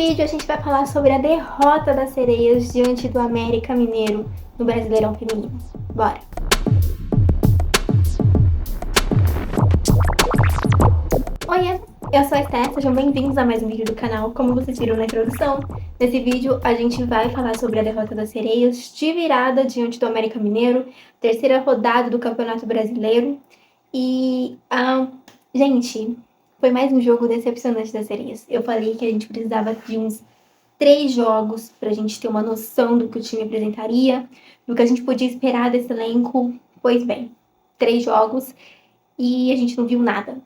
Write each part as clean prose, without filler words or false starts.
vídeo a gente vai falar sobre a derrota das Sereias diante do América Mineiro no Brasileirão Feminino. Bora! Oiê, eu sou a Esté, sejam bem-vindos a mais um vídeo do canal. Como vocês viram na introdução, nesse vídeo a gente vai falar sobre a derrota das Sereias de virada diante do América Mineiro, terceira rodada do Campeonato Brasileiro. E, gente, foi mais um jogo decepcionante das Sereias. Eu falei que a gente precisava de uns 3 jogos pra gente ter uma noção do que o time apresentaria, do que a gente podia esperar desse elenco. Pois bem, 3 jogos e a gente não viu nada.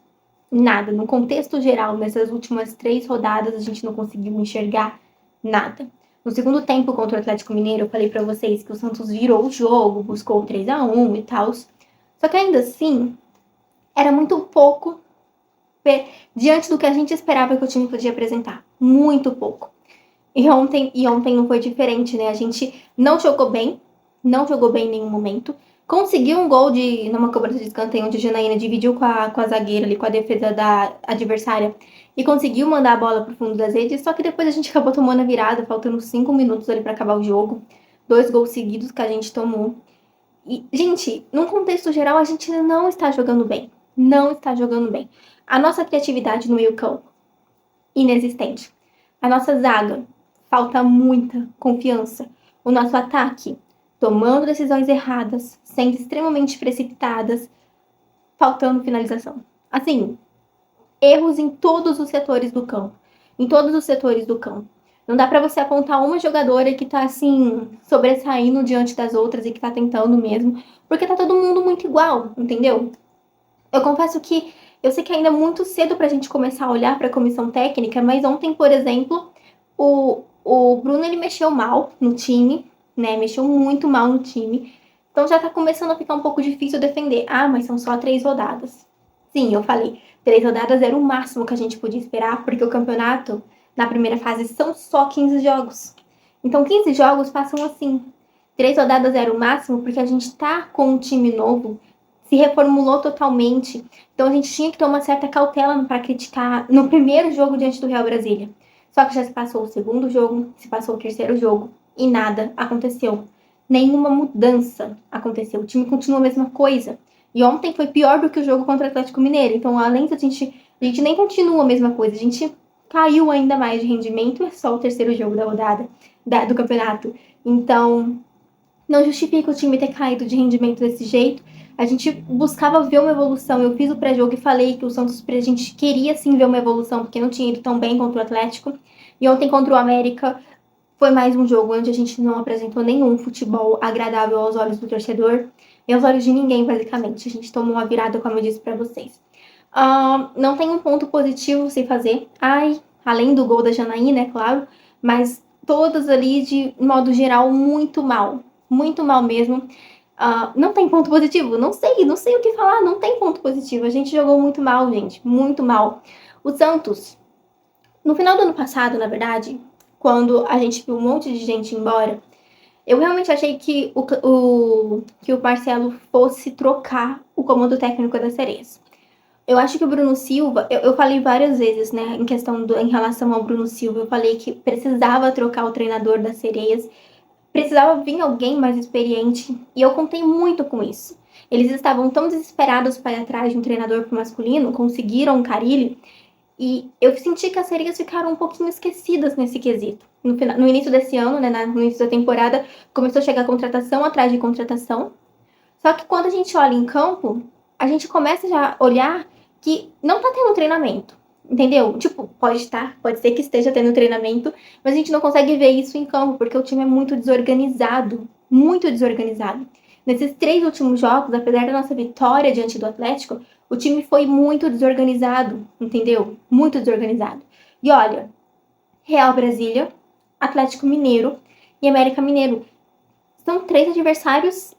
Nada. No contexto geral, nessas últimas 3 rodadas, a gente não conseguiu enxergar nada. No segundo tempo contra o Atlético Mineiro, eu falei pra vocês que o Santos virou o jogo, buscou o 3-1 e tal. Só que ainda assim, era muito pouco diante do que a gente esperava que o time podia apresentar. Muito pouco. E ontem não foi diferente, né? A gente não jogou bem em nenhum momento. Conseguiu um gol numa cobrança de escanteio, onde a Janaína dividiu com a zagueira ali, com a defesa da adversária, e conseguiu mandar a bola pro fundo das redes, só que depois a gente acabou tomando a virada, faltando 5 minutos ali para acabar o jogo. 2 gols seguidos que a gente tomou. E, gente, num contexto geral, a gente não está jogando bem. Não está jogando bem. A nossa criatividade no meio-campo, inexistente. A nossa zaga, falta muita confiança. O nosso ataque, tomando decisões erradas, sendo extremamente precipitadas, faltando finalização. Assim, erros em todos os setores do campo. Em todos os setores do campo. Não dá pra você apontar uma jogadora que tá, assim, sobressaindo diante das outras e que tá tentando mesmo, porque tá todo mundo muito igual, entendeu? Eu confesso que eu sei que ainda é muito cedo pra gente começar a olhar pra comissão técnica, mas ontem, por exemplo, o Bruno, ele mexeu mal no time, né? Mexeu muito mal no time. Então já tá começando a ficar um pouco difícil defender. Ah, mas são só 3 rodadas. Sim, eu falei, 3 rodadas era o máximo que a gente podia esperar, porque o campeonato, na primeira fase, são só 15 jogos. Então 15 jogos passam assim. 3 rodadas era o máximo, porque a gente tá com um time novo, se reformulou totalmente. Então a gente tinha que ter uma certa cautela para criticar no primeiro jogo diante do Real Brasília. Só que já se passou o segundo jogo, se passou o terceiro jogo e nada aconteceu. Nenhuma mudança aconteceu. O time continua a mesma coisa. E ontem foi pior do que o jogo contra o Atlético Mineiro. Então, além da gente nem continua a mesma coisa. A gente caiu ainda mais de rendimento. É só o terceiro jogo da rodada do campeonato. Então, não justifica o time ter caído de rendimento desse jeito. A gente buscava ver uma evolução. Eu fiz o pré-jogo e falei que o Santos, a gente queria sim ver uma evolução, porque não tinha ido tão bem contra o Atlético. E ontem contra o América foi mais um jogo onde a gente não apresentou nenhum futebol agradável aos olhos do torcedor e aos olhos de ninguém, basicamente. A gente tomou uma virada, como eu disse pra vocês. Não tem um ponto positivo sem fazer. Além do gol da Janaína, é claro, mas todas ali, de modo geral, muito mal. Muito mal mesmo. Não tem ponto positivo? Não sei o que falar, não tem ponto positivo. A gente jogou muito mal, gente, muito mal. O Santos, no final do ano passado, na verdade, quando a gente viu um monte de gente ir embora, eu realmente achei que o Marcelo fosse trocar o comando técnico das Sereias. Eu acho que o Bruno Silva, eu falei várias vezes, né, em relação ao Bruno Silva, eu falei que precisava trocar o treinador das Sereias, precisava vir alguém mais experiente, e eu contei muito com isso. Eles estavam tão desesperados para ir atrás de um treinador pro masculino, conseguiram o Carille, e eu senti que as Sereias ficaram um pouquinho esquecidas nesse quesito. No início desse ano, né, no início da temporada, começou a chegar contratação atrás de contratação. Só que quando a gente olha em campo, a gente começa já a olhar que não tá tendo treinamento. Entendeu? Tipo, pode ser que esteja tendo treinamento, mas a gente não consegue ver isso em campo, porque o time é muito desorganizado. Muito desorganizado. Nesses 3 últimos jogos, apesar da nossa vitória diante do Atlético, o time foi muito desorganizado, entendeu? Muito desorganizado. E olha, Real Brasília, Atlético Mineiro e América Mineiro são 3 adversários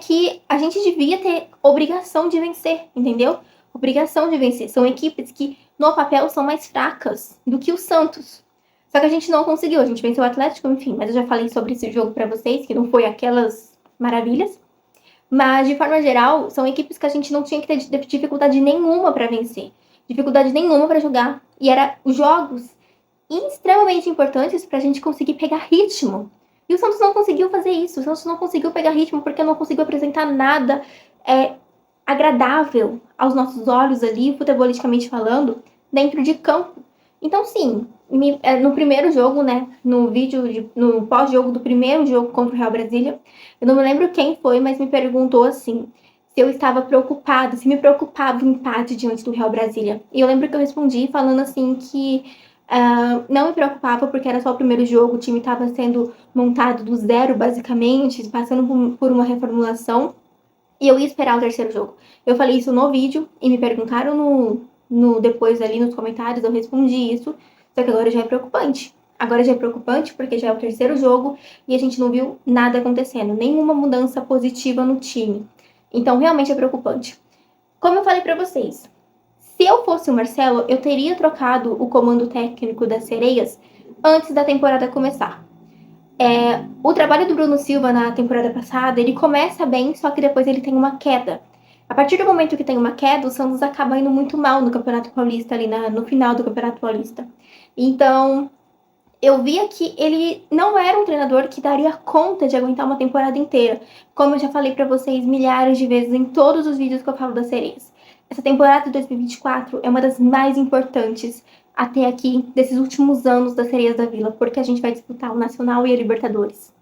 que a gente devia ter obrigação de vencer, entendeu? Obrigação de vencer. São equipes que, no papel, são mais fracas do que o Santos. Só que a gente não conseguiu. A gente venceu o Atlético, enfim. Mas eu já falei sobre esse jogo pra vocês, que não foi aquelas maravilhas. Mas, de forma geral, são equipes que a gente não tinha que ter dificuldade nenhuma pra vencer. Dificuldade nenhuma pra jogar. E eram jogos extremamente importantes pra gente conseguir pegar ritmo. E o Santos não conseguiu fazer isso. O Santos não conseguiu pegar ritmo porque não conseguiu apresentar nada agradável aos nossos olhos ali, futebolisticamente falando, dentro de campo. Então, sim, no primeiro jogo, né, no pós-jogo do primeiro jogo contra o Real Brasília, eu não me lembro quem foi, mas me perguntou assim, se eu estava preocupada, se me preocupava o empate diante do Real Brasília. E eu lembro que eu respondi falando assim que não me preocupava porque era só o primeiro jogo, o time estava sendo montado do zero, basicamente, passando por uma reformulação, e eu ia esperar o terceiro jogo. Eu falei isso no vídeo e me perguntaram depois ali nos comentários, eu respondi isso, só que agora já é preocupante. Agora já é preocupante porque já é o terceiro jogo e a gente não viu nada acontecendo, nenhuma mudança positiva no time. Então, realmente é preocupante. Como eu falei pra vocês, se eu fosse o Marcelo, eu teria trocado o comando técnico das Sereias antes da temporada começar. O trabalho do Bruno Silva na temporada passada, ele começa bem, só que depois ele tem uma queda. A partir do momento que tem uma queda, o Santos acaba indo muito mal no Campeonato Paulista, ali no final do Campeonato Paulista. Então, eu via que ele não era um treinador que daria conta de aguentar uma temporada inteira. Como eu já falei pra vocês milhares de vezes em todos os vídeos que eu falo das Sereias. Essa temporada de 2024 é uma das mais importantes até aqui, desses últimos anos das Sereias da Vila, porque a gente vai disputar o Nacional e a Libertadores.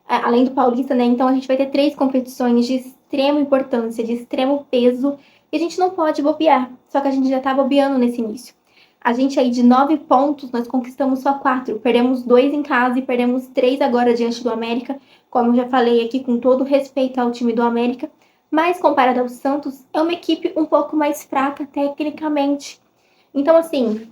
Além do Paulista, né? Então a gente vai ter 3 competições de extrema importância, de extremo peso, e a gente não pode bobear. Só que a gente já tá bobeando nesse início. A gente aí de 9 pontos, nós conquistamos só 4. Perdemos 2 em casa e perdemos 3 agora diante do América. Como eu já falei aqui, com todo respeito ao time do América. Mas comparado ao Santos, é uma equipe um pouco mais fraca tecnicamente. Então, assim,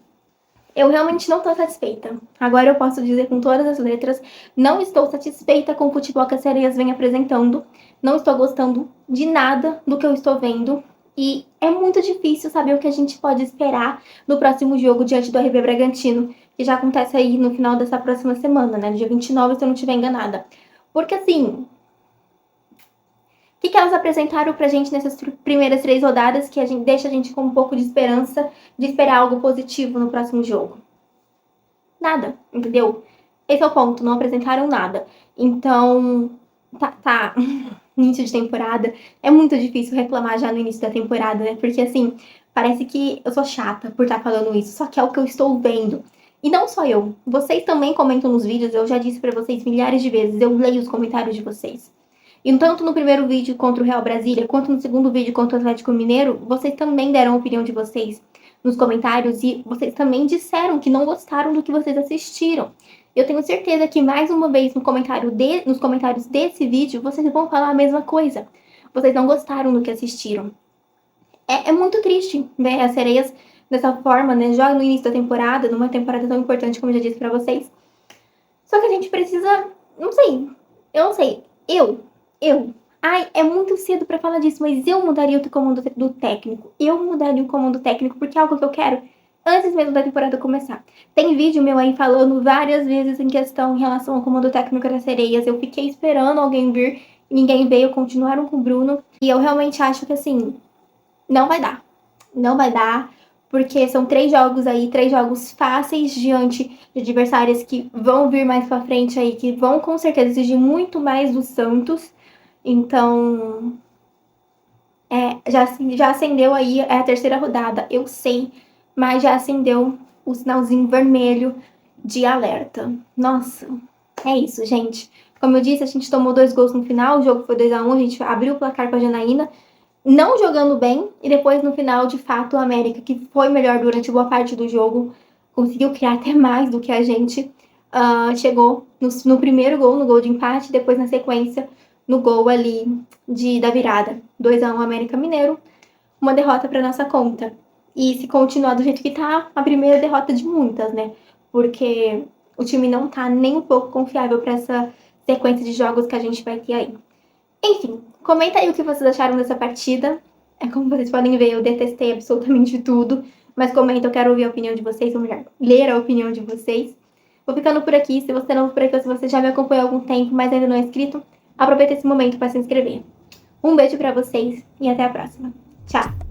eu realmente não estou satisfeita. Agora eu posso dizer com todas as letras, não estou satisfeita com o futebol que as Sereias vem apresentando. Não estou gostando de nada do que eu estou vendo. E é muito difícil saber o que a gente pode esperar no próximo jogo diante do RB Bragantino, que já acontece aí no final dessa próxima semana, né? Dia 29, se eu não estiver enganada. Porque, assim, o que elas apresentaram pra gente nessas primeiras 3 rodadas que deixa a gente com um pouco de esperança de esperar algo positivo no próximo jogo? Nada, entendeu? Esse é o ponto, não apresentaram nada. Então, tá. Início de temporada, é muito difícil reclamar já no início da temporada, né? Porque, assim, parece que eu sou chata por estar falando isso, só que é o que eu estou vendo. E não só eu, vocês também comentam nos vídeos, eu já disse pra vocês milhares de vezes, eu leio os comentários de vocês. E tanto no primeiro vídeo contra o Real Brasília, quanto no segundo vídeo contra o Atlético Mineiro, vocês também deram a opinião de vocês nos comentários e vocês também disseram que não gostaram do que vocês assistiram. Eu tenho certeza que mais uma vez nos comentários desse vídeo, vocês vão falar a mesma coisa. Vocês não gostaram do que assistiram. É muito triste ver as Sereias dessa forma, né? Já no início da temporada, numa temporada tão importante como eu já disse pra vocês. Só que a gente precisa, não sei, eu não sei, ai, é muito cedo pra falar disso, mas eu mudaria o comando do técnico. Eu mudaria o comando técnico porque é algo que eu quero antes mesmo da temporada começar. Tem vídeo meu aí falando várias vezes em questão em relação ao comando técnico das Sereias. Eu fiquei esperando alguém vir, ninguém veio, continuaram com o Bruno. E eu realmente acho que, assim, não vai dar. Não vai dar, porque são 3 jogos aí, 3 jogos fáceis diante de adversários que vão vir mais pra frente aí, que vão com certeza exigir muito mais do Santos. Então, já acendeu aí, é a terceira rodada, eu sei, mas já acendeu o sinalzinho vermelho de alerta. Nossa, é isso, gente. Como eu disse, a gente tomou 2 gols no final, o jogo foi 2-1, a gente abriu o placar com a Janaína, não jogando bem, e depois no final, de fato, o América, que foi melhor durante boa parte do jogo, conseguiu criar até mais do que a gente, chegou no primeiro gol, no gol de empate, depois na sequência, no gol ali da virada. 2-1 América Mineiro, uma derrota para nossa conta. E se continuar do jeito que tá, a primeira derrota de muitas, né? Porque o time não tá nem um pouco confiável para essa sequência de jogos que a gente vai ter aí. Enfim, comenta aí o que vocês acharam dessa partida. Como vocês podem ver, eu detestei absolutamente tudo. Mas comenta, eu quero ouvir a opinião de vocês, ou melhor, ler a opinião de vocês. Vou ficando por aqui. Se você não for por aqui, ou se você já me acompanhou há algum tempo, mas ainda não é inscrito, aproveita esse momento para se inscrever. Um beijo para vocês e até a próxima. Tchau!